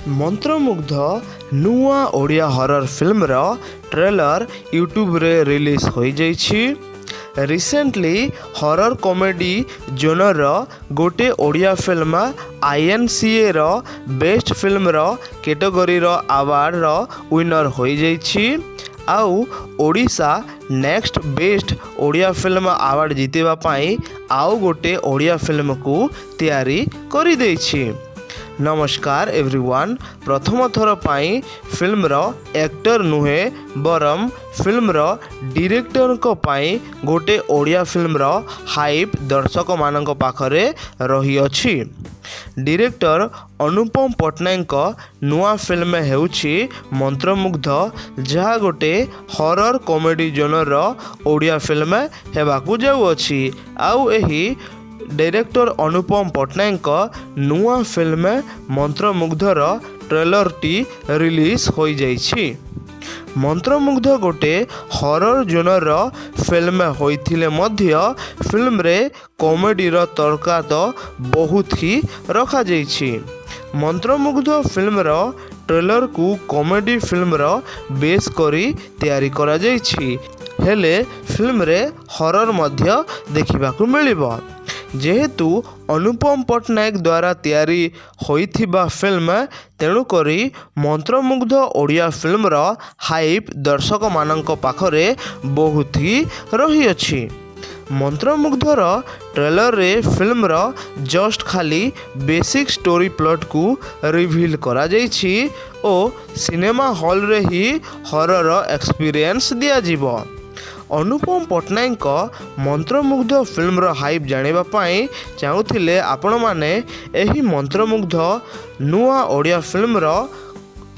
मंत्रमुग्ध नुआ ओडिया हरर फिल्मर ट्रेलर यूट्यूब रे रिलीज हो जाइछि। रिसेंटली हरर कॉमेडी जोनर गोटे ओडिया फिल्म INCA रो बेस्ट फिल्म रो कैटेगरी रो अवार्ड रो विनर हो जाइछि। आउ Odisha next best Odia film award जीतवा पाई आउ गोटे ओडिया फिल्म को तैयारी करि दैछि। नमस्कार एवरीवन, प्रथम थर पाई फिल्म रो एक्टर नुहे बरम फिल्म रो डायरेक्टर को पाई गोटे ओडिया फिल्म रो हाइप दर्शक मानक पाखरे रही अछि। डायरेक्टर अनुपम पट्टनायक को नुआ फिल्म हेउछि मंत्रमुग्ध, जहा गोटे horror comedy genre Odia film हेबाकू जाउअछि। आउ एही डायरेक्टर अनुपम पट्टनायक नुआ फिल्म मंत्रमुग्धर ट्रेलर टी रिलीज हो जाइछि। मंत्रमुग्ध गोटे हरर जोनर फिल्म होइथिले मध्य फिल्म रे कॉमेडी रो तड़का तो बहुत ही रखा जाइछि। मंत्रमुग्ध फिल्म रो ट्रेलर को कॉमेडी फिल्म रो बेस करी तैयारी करा जाइछि, हेले फिल्म रे हरर मध्य देखिबाकू मिलिबो। जेहेतु अनुपम पट्टनायक द्वारा तैयारी होइथिबा फिल्म तेणु करी मंत्रमुग्ध ओडिया फिल्म रो हाइप दर्शक मानक पाखरे बहुत ही रही अछि। मंत्रमुग्धर ट्रेलर रे फिल्म रो जस्ट खाली बेसिक स्टोरी प्लॉट को रिवील करा जाइछि ओ सिनेमा हॉल रे ही हरर एक्सपीरियंस दिया जिवो। अनुपम पट्टनायक मंत्रमुग्ध फिल्म रो हाइप जानिबा पाई चाहूथिले आपण माने एही मंत्रमुग्ध नुआ ओडिया फिल्म रो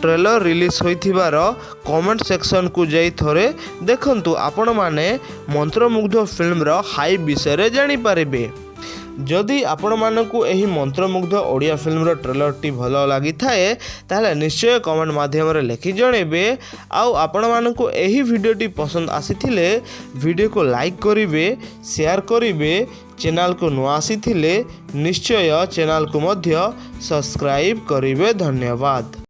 ट्रेलर रिलीज होइथिबार कमेंट सेक्शन को जाई थोरे देखंतु, आपण माने मंत्रमुग्ध फिल्म रो हाइप विषय रे जानि पारिबे। जदि आपण मानकु एही मंत्रमुग्ध ओडिया फिल्म रो ट्रेलर टी भलो लागि थाए ताले निश्चय कमेंट माध्यम रे लिखि जणेबे। आउ आपण मानकु एही वीडियो टी पसंद आसीथिले वीडियो को लाइक करिवे, शेयर करिवे। चैनल को नुआ आसीथिले निश्चय चैनल को मध्य सब्सक्राइब करिवे। धन्यवाद।